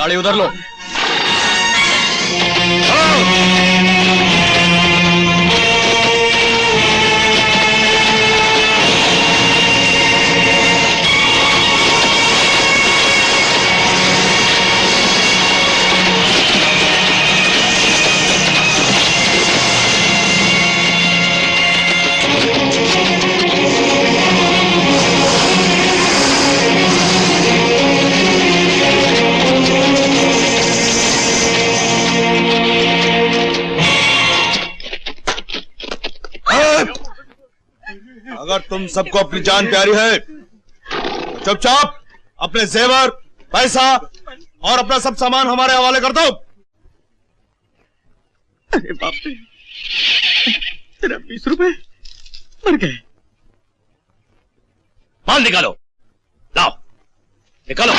गाड़ी उधर लो। अगर तुम सबको अपनी जान प्यारी है तो चुपचाप अपने जेवर, पैसा और अपना सब सामान हमारे हवाले कर दो। अरे बाप रे, तेरा 20 रुपए मर गए। माल निकालो, लाओ निकालो।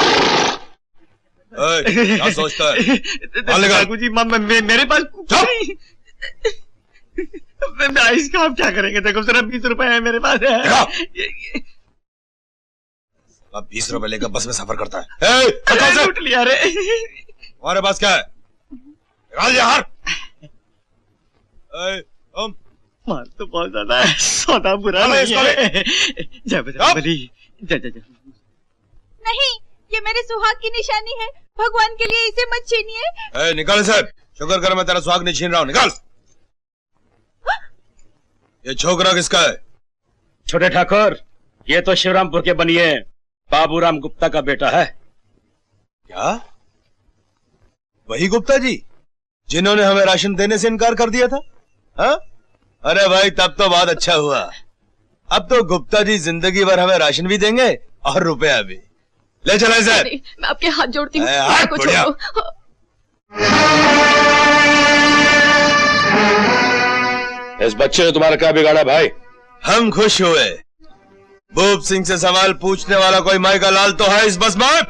क्या सोचता है? माल निकाल। जी मेरे पास इसका आप क्या करेंगे? देखो सिर्फ 20 रुपए है मेरे पास। 20 रुपए लेकर बस में सफर करता है। लूट लिया रे। हमारे पास क्या है? निकाल यार। माल तो बहुत ज्यादा है, सौदा बुरा नहीं है। जय बजरंगबली, जय जय जय। नहीं, ये मेरे सुहाग की निशानी है, भगवान के लिए इसे मत छीनिए। निकाल इसे। शुक्र कर मैं तेरा सुहाग नहीं छीन रहा हूँ। निकाल। ये छोकरा किसका है? छोटे ठाकुर, ये तो शिवरामपुर के बनिए बाबूराम गुप्ता का बेटा है। क्या? वही गुप्ता जी जिन्होंने हमें राशन देने से इनकार कर दिया था? हा? अरे भाई, तब तो बहुत अच्छा हुआ। अब तो गुप्ता जी जिंदगी भर हमें राशन भी देंगे और रुपया भी। ले चला इसे। मैं आपके हाथ जोड़ती हूँ। इस बच्चे ने तुम्हारा क्या बिगाड़ा भाई? हम खुश हुए। भूप सिंह से सवाल पूछने वाला कोई माई का लाल तो है इस बस में?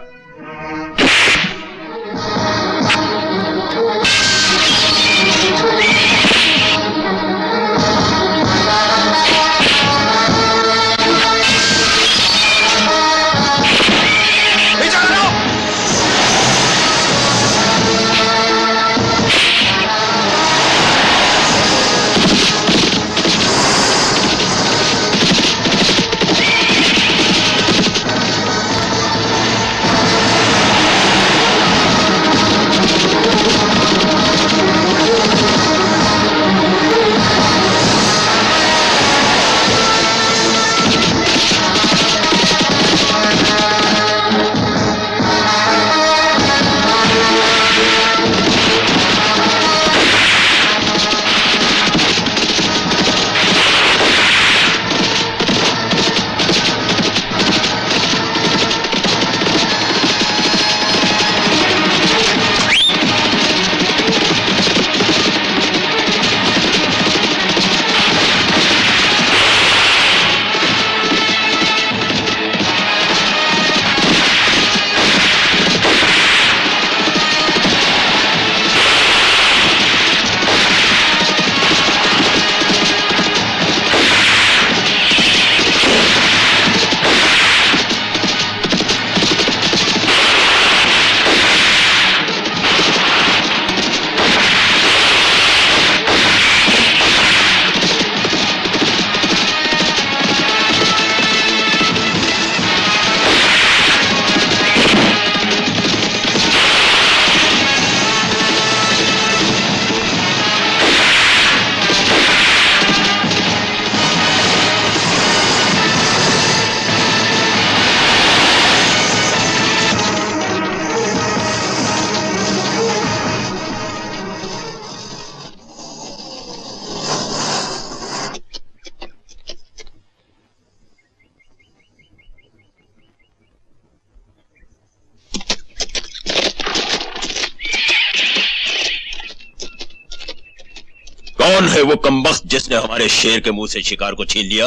कौन है वो कमबख्त जिसने हमारे शेर के मुंह से शिकार को छीन लिया?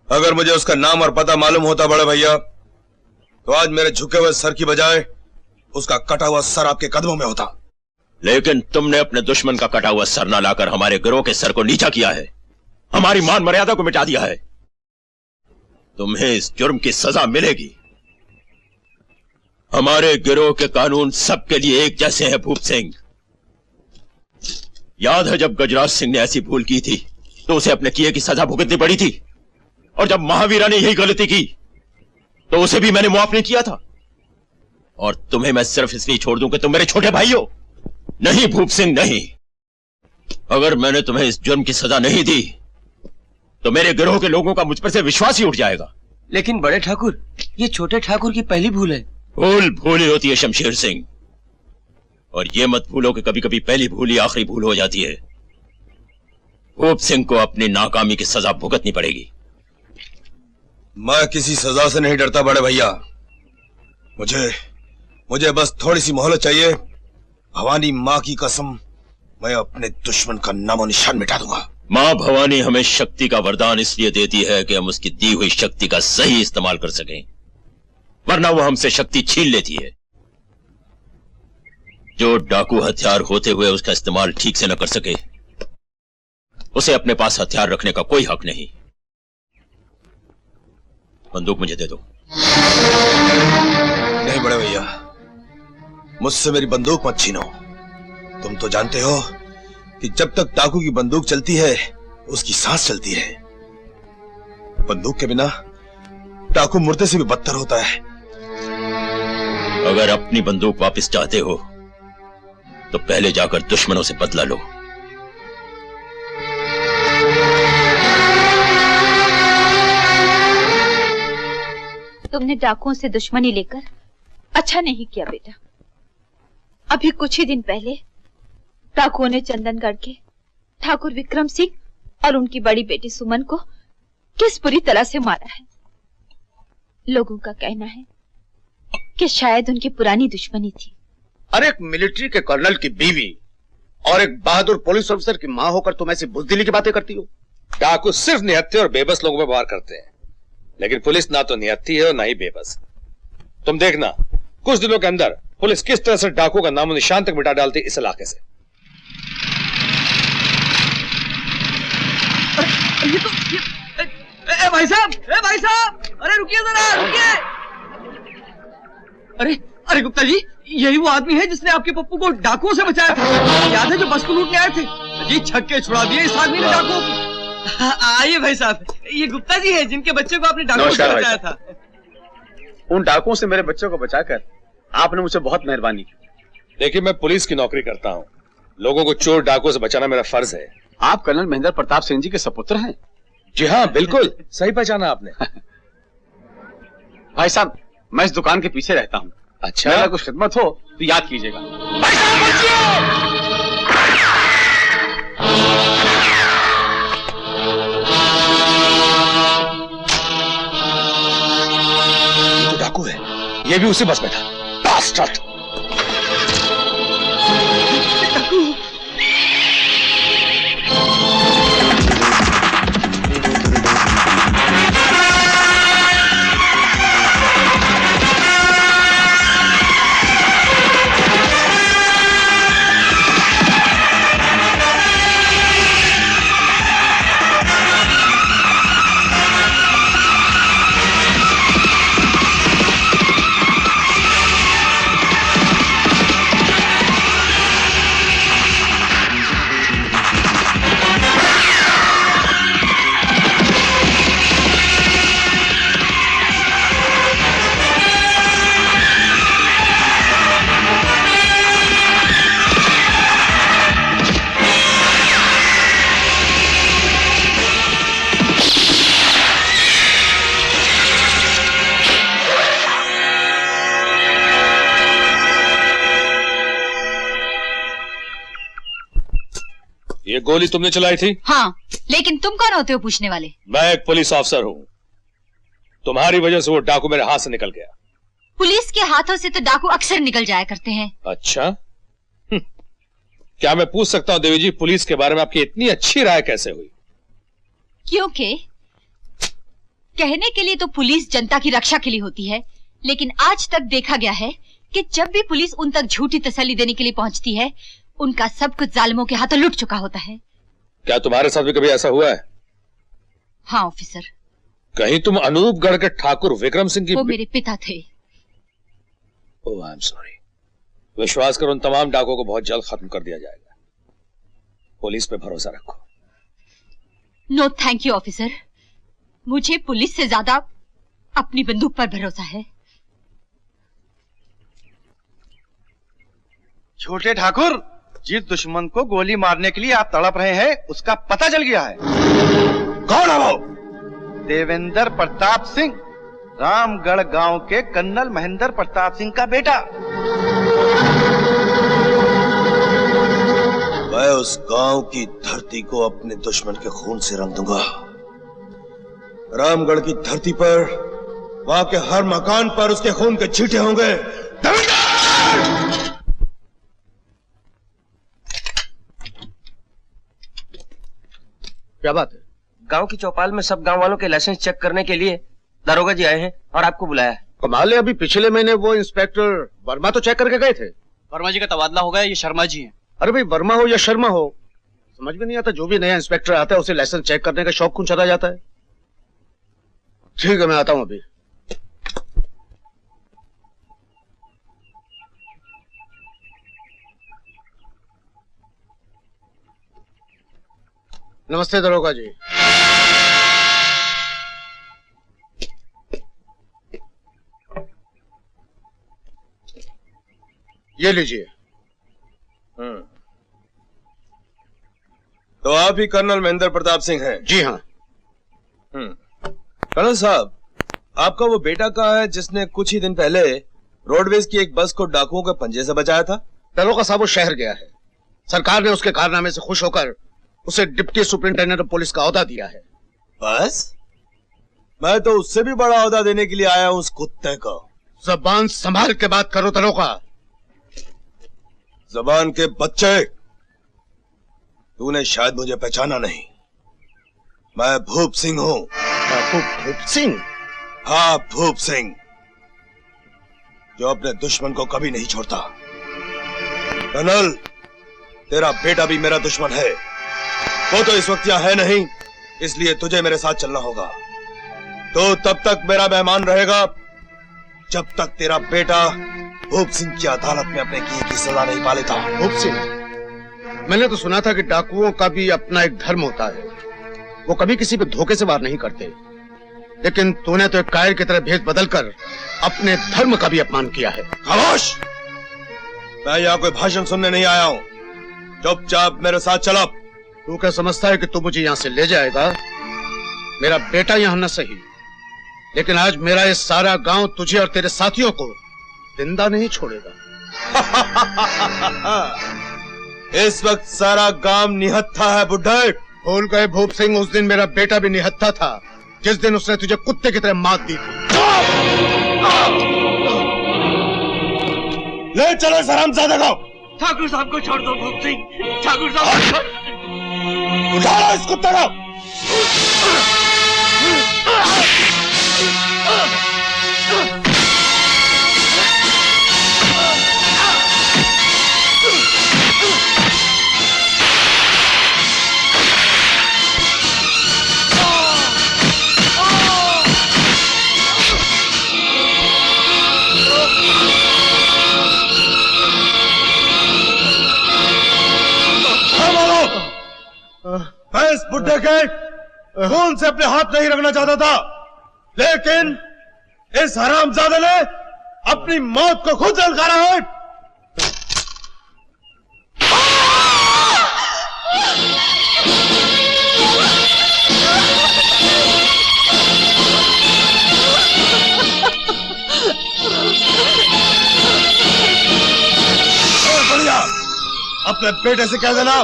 अगर मुझे उसका नाम और पता मालूम होता बड़े भैया, तो आज मेरे झुके हुए सर की बजाय उसका कटा हुआ सर आपके कदमों में होता। लेकिन तुमने अपने दुश्मन का कटा हुआ सर न लाकर हमारे गिरोह के सर को नीचा किया है, हमारी मान मर्यादा को मिटा दिया है। तुम्हें इस जुर्म की सजा मिलेगी। हमारे गिरोह के कानून सबके लिए एक जैसे हैं भूप सिंह। याद है जब गजराज सिंह ने ऐसी भूल की थी तो उसे अपने किए की सजा भुगतनी पड़ी थी, और जब महावीरा ने यही गलती की तो उसे भी मैंने माफ नहीं किया था। और तुम्हें मैं सिर्फ इसलिए छोड़ दूं कि तुम मेरे छोटे भाई हो। नहीं भूप सिंह नहीं, अगर मैंने तुम्हें इस जुर्म की सजा नहीं दी तो मेरे गिरोह के लोगों का मुझ पर से विश्वास ही उठ जाएगा। लेकिन बड़े ठाकुर, ये छोटे ठाकुर की पहली भूल है। भूल ही होती है शमशेर सिंह, और ये मत भूलो कि कभी कभी पहली भूल ही आखिरी भूल हो जाती है। भूप सिंह को अपनी नाकामी की सजा भुगतनी पड़ेगी। मैं किसी सजा से नहीं डरता बड़े भैया। मुझे बस थोड़ी सी मोहलत चाहिए। भवानी माँ की कसम, मैं अपने दुश्मन का नामो निशान मिटा दूंगा। माँ भवानी हमें शक्ति का वरदान इसलिए देती है कि हम उसकी दी हुई शक्ति का सही इस्तेमाल कर सकें, वरना वो हमसे शक्ति छीन लेती है। जो डाकू हथियार होते हुए उसका इस्तेमाल ठीक से न कर सके, उसे अपने पास हथियार रखने का कोई हक नहीं। बंदूक मुझे दे दो। नहीं बड़े भैया, मुझसे मेरी बंदूक मत छीनो। तुम तो जानते हो कि जब तक डाकू की बंदूक चलती है उसकी सांस चलती है। बंदूक के बिना डाकू मुर्दे से भी बदतर होता है। अगर अपनी बंदूक वापस चाहते हो तो पहले जाकर दुश्मनों से बदला लो। तुमने डाकुओं से दुश्मनी लेकर अच्छा नहीं किया बेटा। अभी कुछ ही दिन पहले डाकुओं ने चंदनगढ़ के ठाकुर विक्रम सिंह और उनकी बड़ी बेटी सुमन को किस बुरी तरह से मारा है। लोगों का कहना है कि शायद उनकी पुरानी दुश्मनी थी। अरे एक मिलिट्री के कर्नल की बीवी और एक बहादुर पुलिस ऑफिसर की मां होकर तुम ऐसी बुजदिली की बातें करती हो। डाकू सिर्फ निहत्थे और बेबस लोगों पर वार करते हैं, लेकिन पुलिस ना तो निहत्थी है और ना ही बेबस। तुम देखना कुछ दिनों के अंदर पुलिस किस तरह से डाकू का नामो निशान तक मिटा डालती इस इलाके से। भाई साहब, अरे रुकिए जरा, रुकिए। अरे गुप्ता जी, यही वो आदमी है जिसने आपके पप्पू को डाकुओं से बचाया था। याद है जो बस को लूटने आए थे? जी छक्के छुड़ा दिए इस आदमी ने डाकुओं की। आइए भाई साहब, ये गुप्ता जी है जिनके बच्चे को आपने डाकुओं से बचाया था। उन डाकुओं से मेरे बच्चों को बचाकर आपने मुझे बहुत मेहरबानी की। देखिए, मैं पुलिस की नौकरी करता हूँ, लोगों को चोर डाकुओं से बचाना मेरा फर्ज है। आप कर्नल महेंद्र प्रताप सिंह जी के सपुत्र हैं? जी हाँ, बिल्कुल सही पहचाना आपने। भाई साहब, मैं इस दुकान के पीछे रहता हूँ। अच्छा, अगर कुछ खिदमत हो तो याद कीजिएगा। ये तो डाकू है, ये भी उसी बस में था। बास्टर्ड! ये गोली तुमने चलाई थी? हाँ, लेकिन तुम कौन होते हो पूछने वाले? मैं एक पुलिस ऑफिसर हूँ। तुम्हारी वजह से वो डाकू मेरे हाथ से निकल गया। पुलिस के हाथों से तो डाकू अक्सर निकल जाया करते हैं। अच्छा, क्या मैं पूछ सकता हूँ देवी जी, पुलिस के बारे में आपकी इतनी अच्छी राय कैसे हुई? क्योंकि कहने के लिए तो पुलिस जनता की रक्षा के लिए होती है, लेकिन आज तक देखा गया है कि जब भी पुलिस उन तक झूठी तसल्ली देने के लिए पहुंचती है, उनका सब कुछ जालिमों के हाथों लुट चुका होता है। क्या तुम्हारे साथ भी कभी ऐसा हुआ है? हाँ ऑफिसर। कहीं तुम अनूपगढ़ के ठाकुर विक्रम सिंह की वो मेरे पिता थे। ओह आई एम सॉरी। विश्वास करो, उन तमाम डाकों को बहुत जल्द खत्म कर दिया जाएगा। पुलिस पे भरोसा रखो। नो थैंक यू ऑफिसर, मुझे पुलिस से ज्यादा अपनी बंदूक पर भरोसा है। छोटे ठाकुर, जिस दुश्मन को गोली मारने के लिए आप तड़प रहे हैं उसका पता चल गया है। कौन है वो? देवेंद्र प्रताप सिंह, रामगढ़ गांव के कर्नल महेंद्र प्रताप सिंह का बेटा। मैं उस गांव की धरती को अपने दुश्मन के खून से रंग दूंगा। रामगढ़ की धरती पर, वहां के हर मकान पर उसके खून के छींटे होंगे। क्या बात है? गांव की चौपाल में सब गांव वालों के लाइसेंस चेक करने के लिए दारोगा जी आए हैं और आपको बुलाया है। कमाल है, अभी पिछले महीने वो इंस्पेक्टर वर्मा तो चेक करके गए थे। वर्मा जी का तबादला हो गया, ये शर्मा जी हैं। अरे भाई, वर्मा हो या शर्मा हो, समझ में नहीं आता। जो भी नया इंस्पेक्टर आता है उसे लाइसेंस चेक करने का शौक क्यों चला जाता है। ठीक है, मैं आता हूं अभी। नमस्ते दरोगा जी। ये लीजिए। तो आप ही कर्नल महेंद्र प्रताप सिंह हैं? जी हाँ। कर्नल साहब, आपका वो बेटा कहाँ है जिसने कुछ ही दिन पहले रोडवेज की एक बस को डाकुओं के पंजे से बचाया था? दरोगा साहब वो शहर गया है। सरकार ने उसके कारनामे से खुश होकर उसे डिप्टी सुपरिंटेंडेंट ऑफ पुलिस का ओहदा दिया है। बस? मैं तो उससे भी बड़ा ओहदा देने के लिए आया हूं उस कुत्ते को। जबान संभाल के बात करो दरोगा। जबान के बच्चे, तूने शायद मुझे पहचाना नहीं। मैं भूप सिंह हूं। भूप सिंह? हाँ, भूप सिंह, जो अपने दुश्मन को कभी नहीं छोड़ता। कर्नल, तेरा बेटा भी मेरा दुश्मन है। वो तो इस वक्त यहाँ है नहीं, इसलिए तुझे मेरे साथ चलना होगा। तो तब तक मेरा मेहमान रहेगा जब तक तेरा बेटा भूप सिंह की अदालत में अपने किए की सजा नहीं पा लेता। भूप सिंह? मैंने तो सुना था कि डाकुओं का भी अपना एक धर्म होता है। वो कभी किसी पे धोखे से वार नहीं करते, लेकिन तूने तो एक कायर की तरह भेष बदलकर अपने धर्म का भी अपमान किया है। खामोश! मैं यहाँ कोई भाषण सुनने नहीं आया हूँ। चुपचाप मेरे साथ चलो। तू क्या समझता है कि तू मुझे यहाँ से ले जाएगा? मेरा बेटा यहाँ न सही, लेकिन आज मेरा ये सारा गांव तुझे और तेरे साथियों को जिंदा नहीं छोड़ेगा। इस वक्त सारा गांव निहत्था है बुड्ढे। भूल गए भूप सिंह, उस दिन मेरा बेटा भी निहत्था था, जिस दिन उसने तुझे कुत्ते की तरह मात दी थी। ले चलो इस हरामजादे को। ठाकुर साहब को छोड़ दो भूप सिंह। ठाकुर साहब, उठा लो इस कुत्ते को। मैं इस बुड्ढे के खून से अपने हाथ नहीं रखना चाहता था, लेकिन इस हरामजादे ने अपनी मौत को खुद ललकारा है। बढ़िया, अपने बेटे से कह देना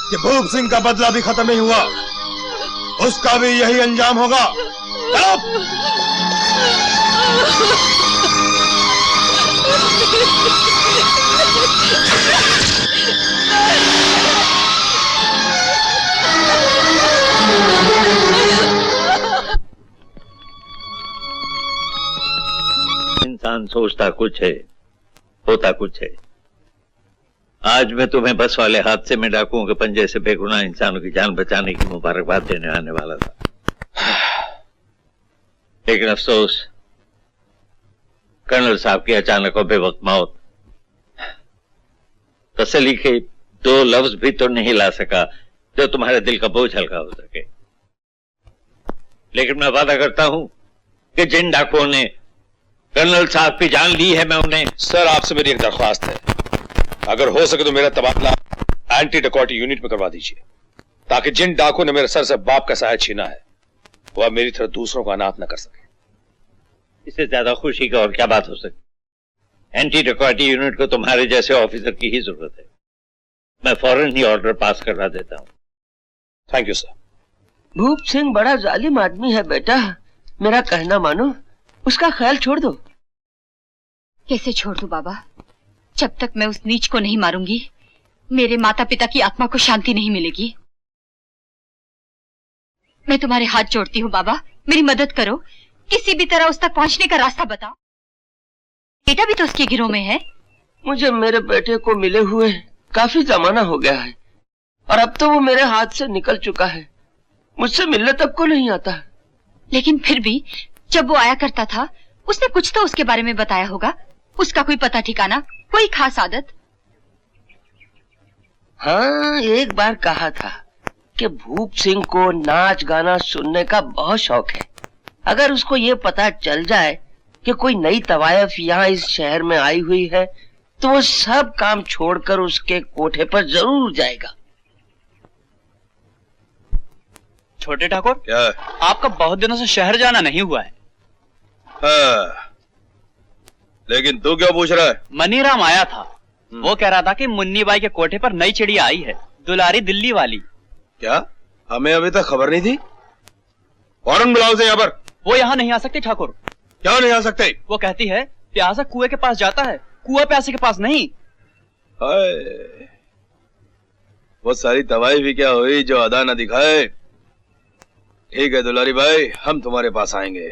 कि भूप सिंह का बदला भी खत्म नहीं हुआ, उसका भी यही अंजाम होगा। चलो। इंसान सोचता कुछ है, होता कुछ है। आज मैं तुम्हें बस वाले हादसे में डाकुओं के पंजे से बेगुनाह इंसानों की जान बचाने की मुबारकबाद देने आने वाला था, लेकिन अफसोस कर्नल साहब की अचानक और बेवक्त मौत। तसल्ली के 2 लफ्ज भी तो नहीं ला सका जो तुम्हारे दिल का बोझ हल्का हो सके। लेकिन मैं वादा करता हूं कि जिन डाकुओं ने कर्नल साहब की जान ली है, मैं उन्हें। सर, आपसे मेरी एक दरख्वास्त है, अगर हो सके तो मेरा तबादला एंटी डकॉटी यूनिट में करवा दीजिए, ताकि जिन डाकुओं ने मेरे सर से बाप का साया छीना है वह मेरी तरह दूसरों का अनाथ न कर सके। इससे ज्यादा खुशी की और क्या बात हो सकती। एंटी डकॉटी यूनिट को तुम्हारे जैसे ऑफिसर की ही जरूरत है। मैं फौरन ही ऑर्डर पास करवा देता हूं। Thank you sir. भूप सिंह बड़ा जालिम आदमी है बेटा, मेरा कहना मानो, उसका ख्याल छोड़ दो। कैसे छोड़ दूं बाबा? जब तक मैं उस नीच को नहीं मारूंगी, मेरे माता पिता की आत्मा को शांति नहीं मिलेगी। मैं तुम्हारे हाथ जोड़ती हूँ बाबा, मेरी मदद करो, किसी भी तरह उस तक पहुंचने का रास्ता बताओ। बेटा भी तो उसके गिरोह में है। मुझे मेरे बेटे को मिले हुए काफी जमाना हो गया है, और अब तो वो मेरे हाथ से निकल चुका है, मुझसे मिलने तक को नहीं आता। लेकिन फिर भी जब वो आया करता था, उसने कुछ तो उसके बारे में बताया होगा। उसका कोई पता ठिकाना, कोई खास आदत? हाँ, एक बार कहा था कि भूप सिंह को नाच गाना सुनने का बहुत शौक है। अगर उसको ये पता चल जाए कि कोई नई तवायफ यहाँ इस शहर में आई हुई है, तो वो सब काम छोड़कर उसके कोठे पर जरूर जाएगा। छोटे ठाकुर, क्या? आपका बहुत दिनों से शहर जाना नहीं हुआ है। हाँ, लेकिन तू क्या पूछ रहा है? मनीराम आया था, वो कह रहा था कि मुन्नी बाई के कोठे पर नई चिड़िया आई है, दुलारी दिल्ली वाली। क्या? हमें अभी तक खबर नहीं थी? फौरन बुलाओ उसे यहाँ पर। वो यहाँ नहीं आ सकती ठाकुर। क्यों नहीं आ सकते? वो कहती है प्यासा कुएं के पास जाता है, कुआं प्यासे के पास नहीं। हाय, वो सारी तबाही भी क्या हुई जो अदा न दिखाए। ठीक है दुलारी भाई, हम तुम्हारे पास आएंगे।